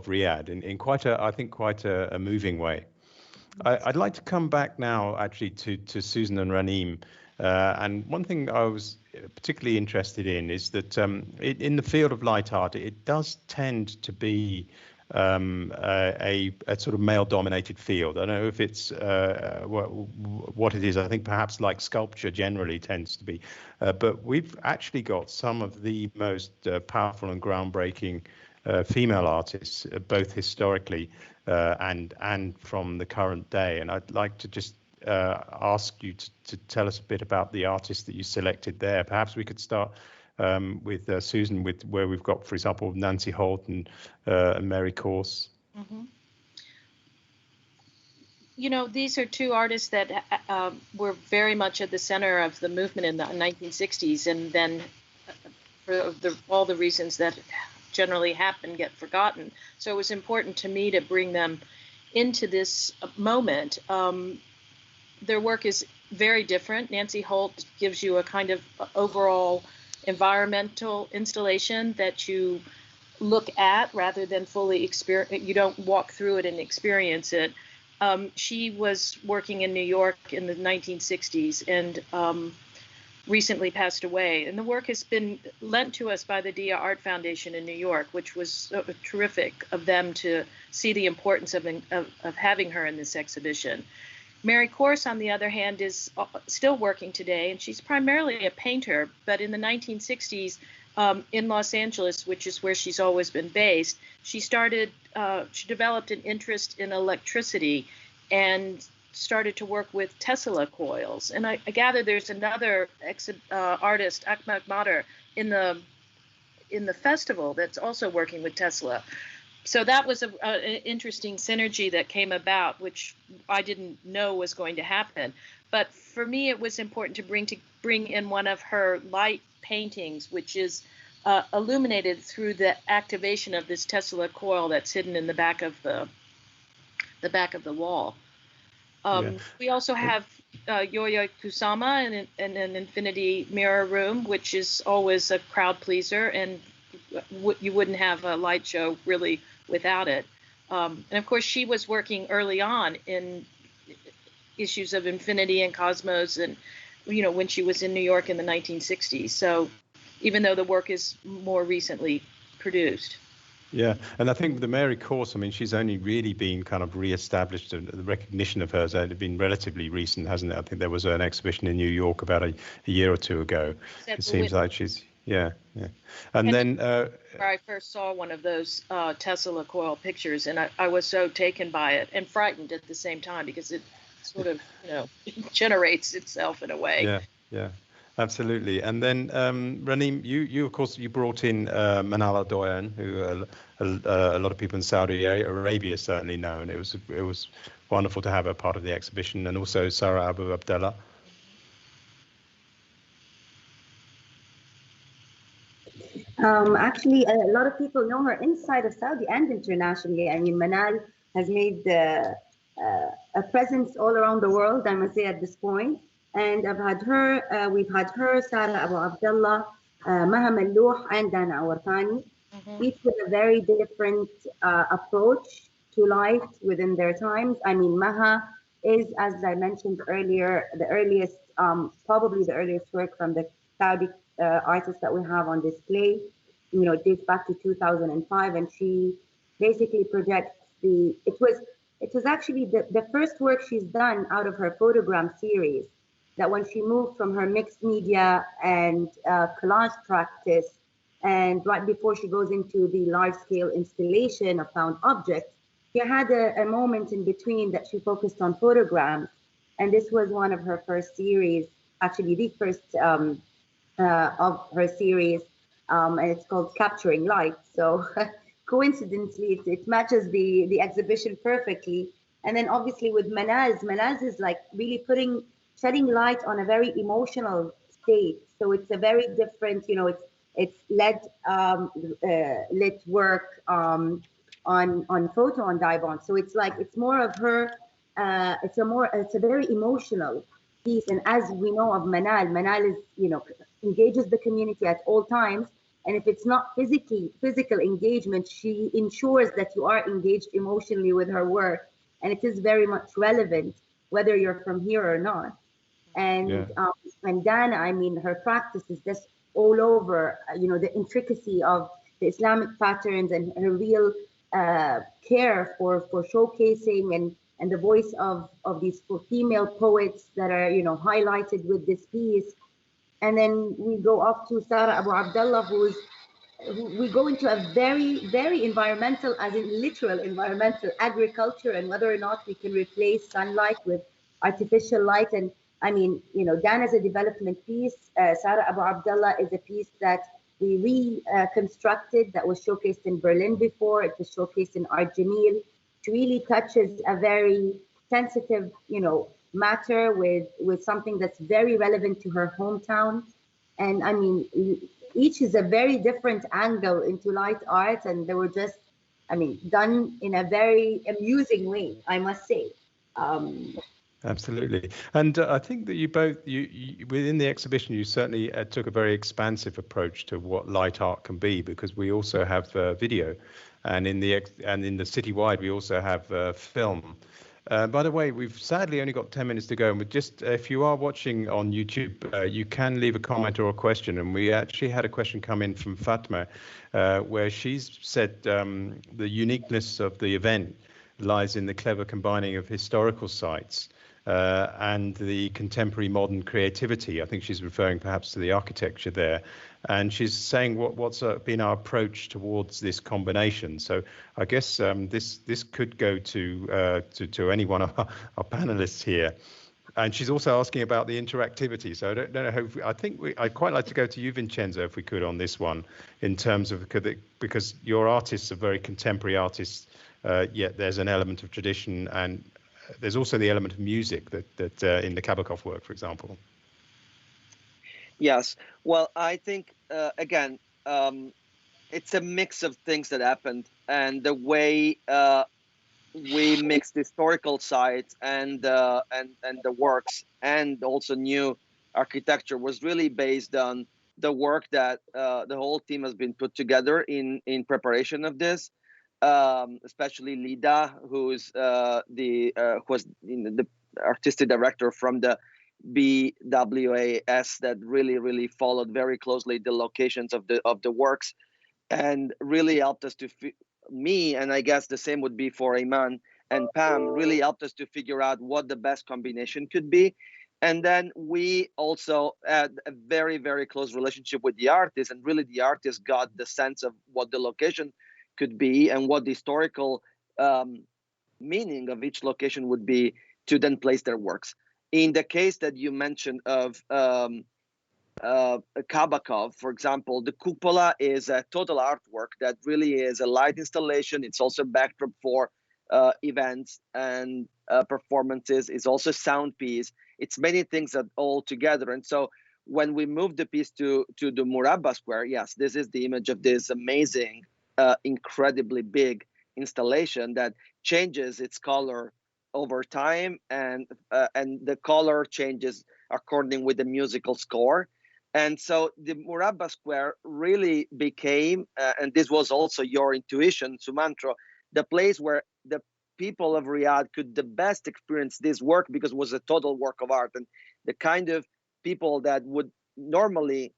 [SPEAKER 1] Riyadh in quite a moving way. I'd like to come back now actually to Susan and Raneem. And one thing I was particularly interested in is that in the field of light art, it does tend to be a sort of male-dominated field. I don't know if it's what it is. I think perhaps like sculpture generally tends to be. But we've actually got some of the most powerful and groundbreaking female artists, both historically and from the current day. And I'd like to just ask you to tell us a bit about the artists that you selected there. Perhaps we could start with Susan, with where we've got, for example, Nancy Holt and Mary Corse.
[SPEAKER 6] Mm-hmm. You know, these are 2 artists that were very much at the center of the movement in the 1960s, and then for all the reasons that generally happen, get forgotten. So it was important to me to bring them into this moment. Their work is very different. Nancy Holt gives you a kind of overall environmental installation that you look at rather than fully experience. You don't walk through it and experience it. She was working in New York in the 1960s and recently passed away. And the work has been lent to us by the Dia Art Foundation in New York, which was terrific of them to see the importance of having her in this exhibition. Mary Corse, on the other hand, is still working today, and she's primarily a painter. But in the 1960s, in Los Angeles, which is where she's always been based, she developed an interest in electricity and started to work with Tesla coils. And I gather there's another artist, Ahmad Mater, in the festival that's also working with Tesla. So that was an interesting synergy that came about, which I didn't know was going to happen. But for me, it was important to bring in one of her light paintings, which is illuminated through the activation of this Tesla coil that's hidden in the back of the wall. We also have Yoyo Kusama in an infinity mirror room, which is always a crowd pleaser, and you wouldn't have a light show really without it. And of course, she was working early on in issues of Infinity and Cosmos, and when she was in New York in the 1960s. So even though the work is more recently produced.
[SPEAKER 1] Yeah, and I think the Mary Corse, I mean, she's only really been kind of re-established. The recognition of hers has been relatively recent, hasn't it? I think there was an exhibition in New York about a year or 2 ago. It seems like she's, yeah. And then
[SPEAKER 6] where I first saw one of those Tesla coil pictures, and I was so taken by it and frightened at the same time, because it sort of, generates itself in a way.
[SPEAKER 1] Yeah. Absolutely. And then Raneem, you of course you brought in Manal Doyan, who a lot of people in Saudi Arabia certainly know, and it was wonderful to have her part of the exhibition, and also Sarah Abu Abdallah.
[SPEAKER 5] Actually, a lot of people know her inside of Saudi and internationally. I mean, Manal has made a presence all around the world, I must say, at this point. And we've had her, Sarah Abu Abdallah, Maha Mallouh, and Dana Awartani, each with a very different approach to life within their times. I mean, Maha is, as I mentioned earlier, the earliest, probably the earliest work from the Saudi artists that we have on display. It dates back to 2005, and she basically projects it was actually the first work she's done out of her photogram series. that when she moved from her mixed media and collage practice, and right before she goes into the large-scale installation of found objects, she had a moment in between that she focused on photograms. And this was one of her first series, actually the first of her series, and it's called Capturing Light. So coincidentally, it matches the exhibition perfectly. And then obviously with Manaz is like really shedding light on a very emotional state. So it's a very different, it's lit work on photo on Dibon. So it's more of her. It's a very emotional piece. And as we know of Manal is engages the community at all times. And if it's not physical engagement, she ensures that you are engaged emotionally with her work, and it is very much relevant whether you're from here or not. And Dana, I mean, her practice is just all over, the intricacy of the Islamic patterns and her real care for showcasing and the voice of these female poets that are, highlighted with this piece. And then we go off to Sara Abu Abdullah, we go into a very, very environmental, as in literal environmental agriculture, and whether or not we can replace sunlight with artificial light. And I mean, Dan is a development piece. Sara Abu Abdullah is a piece that we reconstructed that was showcased in Berlin before. It was showcased in Art Jamil. It really touches a very sensitive, matter with something that's very relevant to her hometown. And I mean, each is a very different angle into light art, and they were just, done in a very amusing way, I must say.
[SPEAKER 1] Absolutely. And I think that you both, within the exhibition, you certainly took a very expansive approach to what light art can be, because we also have video, and in the citywide we also have film. By the way, we've sadly only got 10 minutes to go, and if you are watching on YouTube, you can leave a comment or a question. And we actually had a question come in from Fatma, where she's said the uniqueness of the event lies in the clever combining of historical sites and the contemporary modern creativity. I think she's referring perhaps to the architecture there. And she's saying what's been our approach towards this combination. So I guess this could go to any one of our panelists here. And she's also asking about the interactivity. So I don't know I'd quite like to go to you, Vincenzo, if we could, on this one, in terms of, because your artists are very contemporary artists, yet there's an element of tradition, and there's also the element of music that in the Kabakov work, for example.
[SPEAKER 3] Yes. Well, I think, again, it's a mix of things that happened, and the way we mixed historical sites and the works, and also new architecture, was really based on the work that the whole team has been put together in preparation of this. Especially Lida, who was the artistic director from the BWAS, that really followed very closely the locations of the works, and really helped us me, and I guess the same would be for Iman and Pam, really helped us to figure out what the best combination could be. And then we also had a very, very close relationship with the artists, and really the artists got the sense of what the location could be and what the historical meaning of each location would be, to then place their works. In the case that you mentioned of Kabakov, for example, the cupola is a total artwork that really is a light installation. It's also a backdrop for events and performances. It's also a sound piece. It's many things that all together. And so when we moved the piece to the Murabba Square, yes, this is the image of this amazing, incredibly big installation that changes its color over time, and the color changes according with the musical score. And so the Murabba Square really became, and this was also your intuition, Sumantro, the place where the people of Riyadh could the best experience this work, because it was a total work of art, and the kind of people that would normally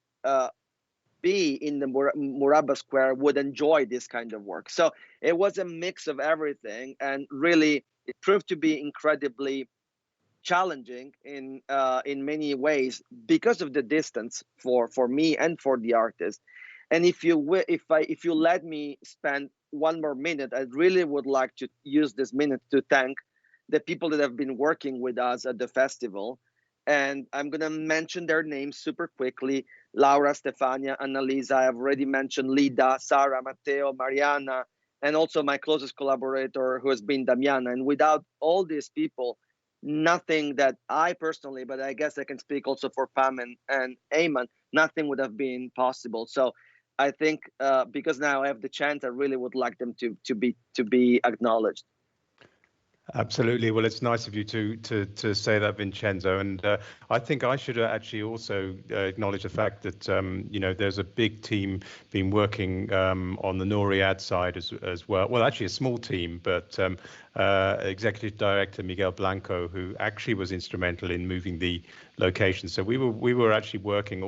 [SPEAKER 3] be in the Murabba Square would enjoy this kind of work. So it was a mix of everything, and really it proved to be incredibly challenging in many ways because of the distance for me and for the artist. And if you let me spend one more minute, I really would like to use this minute to thank the people that have been working with us at the festival. And I'm going to mention their names super quickly. Laura, Stefania, Annalisa, I've already mentioned Lida, Sarah, Matteo, Mariana, and also my closest collaborator who has been Damiana. And without all these people, nothing that I personally, but I guess I can speak also for Pam and Eamon, nothing would have been possible. So I think because now I have the chance, I really would like them to be acknowledged.
[SPEAKER 1] Absolutely. Well, it's nice of you to say that, Vincenzo. And I think I should actually also acknowledge the fact that there's a big team been working on the Noor Riyadh side as well. Well, actually a small team, but Executive Director Miguel Blanco, who actually was instrumental in moving the location. So we were actually working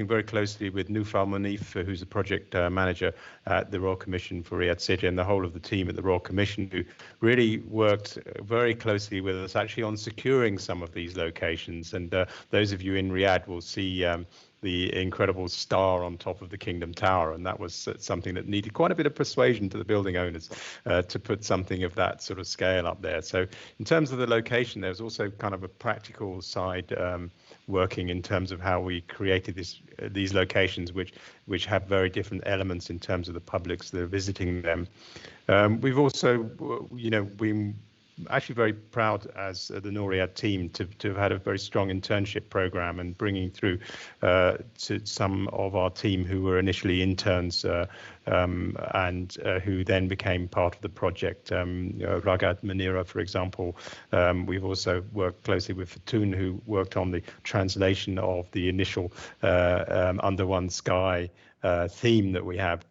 [SPEAKER 1] very closely with Noufal Monif, who's the project manager at the Royal Commission for Riyadh City, and the whole of the team at the Royal Commission, who really worked very closely with us actually on securing some of these locations. And those of you in Riyadh will see the incredible star on top of the Kingdom Tower, and that was something that needed quite a bit of persuasion to the building owners to put something of that sort of scale up there. So in terms of the location, there's also kind of a practical side working in terms of how we created these locations, which have very different elements in terms of the publics that are visiting them. We've also, been actually very proud as the Noor Riyadh team to have had a very strong internship program and bringing through to some of our team who were initially interns and who then became part of the project. Ragad Manira, for example. We've also worked closely with Fatoun, who worked on the translation of the initial Under One Sky theme that we have.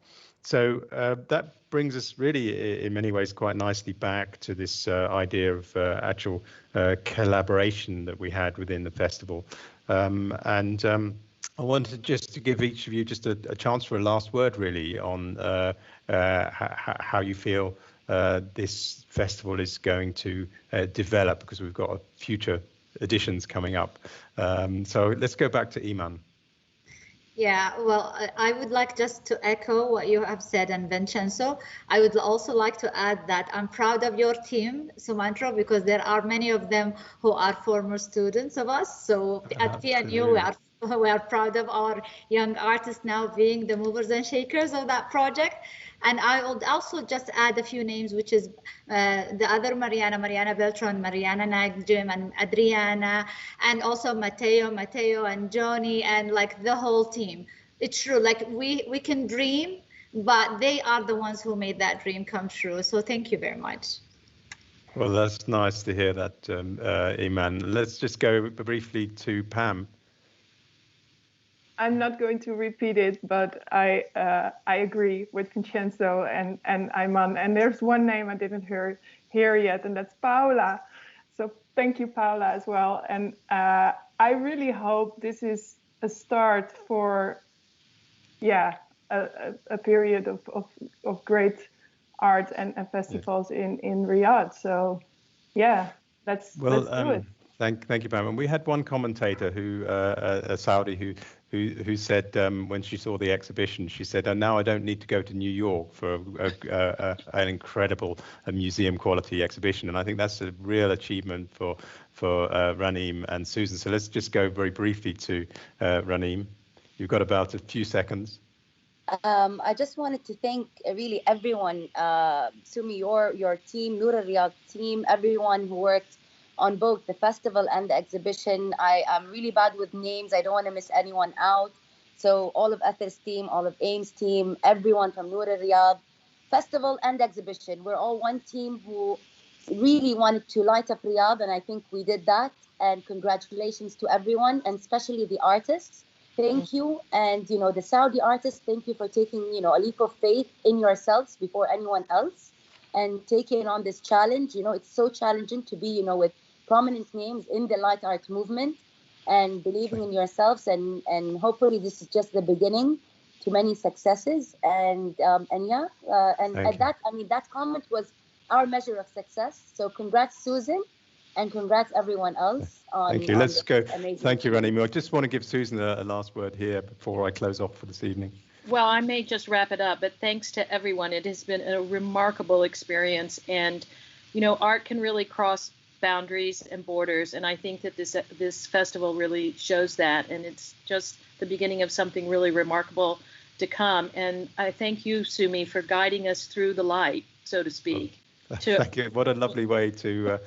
[SPEAKER 1] So that brings us really in many ways quite nicely back to this idea of actual collaboration that we had within the festival. I wanted just to give each of you just a chance for a last word really on how you feel this festival is going to develop, because we've got future editions coming up. So let's go back to Iman.
[SPEAKER 2] Yeah, well, I would like just to echo what you have said, and Vincenzo. I would also like to add that I'm proud of your team, Sumantro, because there are many of them who are former students of us. So at PNU, we are proud of our young artists now being the movers and shakers of that project. And I would also just add a few names, which is the other Mariana Beltran, Mariana Nagjim, and Adriana, and also Matteo and Johnny, and like the whole team. It's true, like we can dream, but they are the ones who made that dream come true. So thank you very much.
[SPEAKER 1] Well, that's nice to hear that, Iman. Let's just go briefly to Pam.
[SPEAKER 4] I'm not going to repeat it, but I agree with Vincenzo and Iman. And there's one name I didn't hear yet, and that's Paula. So thank you, Paula, as well. And I really hope this is a start for, a period of great art and festivals in Riyadh. So, let's do it.
[SPEAKER 1] Thank you, Pam. And we had one commentator a Saudi who said when she saw the exhibition, she said, now I don't need to go to New York for an incredible museum quality exhibition. And I think that's a real achievement for Raneem and Susan. So let's just go very briefly to Raneem. You've got about a few seconds.
[SPEAKER 5] I just wanted to thank really everyone, Sumi, your team, Noor Riyadh team, everyone who worked on both the festival and the exhibition. I'm really bad with names. I don't want to miss anyone out. So all of Ether's team, all of AIM's team, everyone from Noor Riyadh, festival and exhibition, we're all one team who really wanted to light up Riyadh, and I think we did that. And congratulations to everyone, and especially the artists. Thank you. And, the Saudi artists, thank you for taking, a leap of faith in yourselves before anyone else and taking on this challenge. It's so challenging to be, with prominent names in the light art movement, and believing in yourselves. And hopefully this is just the beginning to many successes. And that comment was our measure of success. So congrats, Susan. And congrats everyone else.
[SPEAKER 1] Thank you. Let's go. Thank you,
[SPEAKER 5] Raneem.
[SPEAKER 1] Raneem. I just want to give Susan a last word here before I close off for this evening.
[SPEAKER 6] Well, I may just wrap it up, but thanks to everyone. It has been a remarkable experience, and art can really cross boundaries and borders, and I think that this festival really shows that, and it's just the beginning of something really remarkable to come. And I thank you, Sumi, for guiding us through the light, so to speak.
[SPEAKER 1] Thank you. What a lovely way to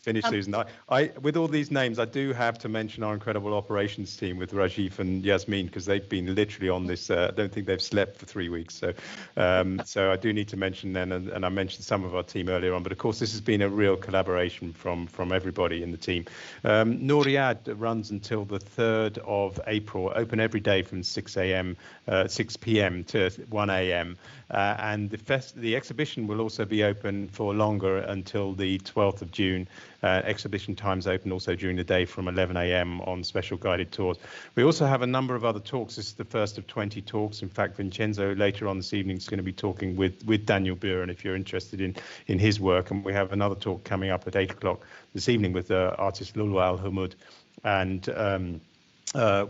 [SPEAKER 1] finish, Susan. I, with all these names, I do have to mention our incredible operations team with Rajiv and Yasmin, because they've been literally on this. I don't think they've slept for 3 weeks. So I do need to mention them, and I mentioned some of our team earlier on. But of course, this has been a real collaboration from everybody in the team. Noor Riyadh runs until the 3rd of April, open every day from 6 p.m. to 1 a.m. And the exhibition will also be open for longer until the 12th of June. Exhibition times open also during the day from 11 a.m. on special guided tours. We also have a number of other talks. This is the first of 20 talks. In fact, Vincenzo later on this evening is going to be talking with Daniel Buren, if you're interested in his work. And we have another talk coming up at 8 o'clock this evening with artist Lulu Al-Hamoud and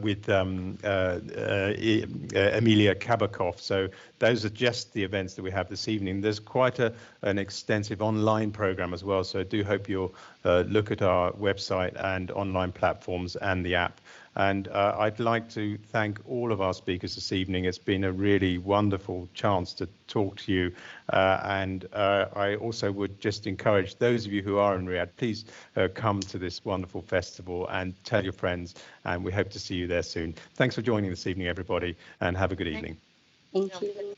[SPEAKER 1] with Emilia Kabakov. So those are just the events that we have this evening. There's quite an extensive online program as well. So I do hope you'll look at our website and online platforms and the app. And I'd like to thank all of our speakers this evening. It's been a really wonderful chance to talk to you. And I also would just encourage those of you who are in Riyadh, please come to this wonderful festival and tell your friends. And we hope to see you there soon. Thanks for joining this evening, everybody, and have a good evening.
[SPEAKER 5] Thank you.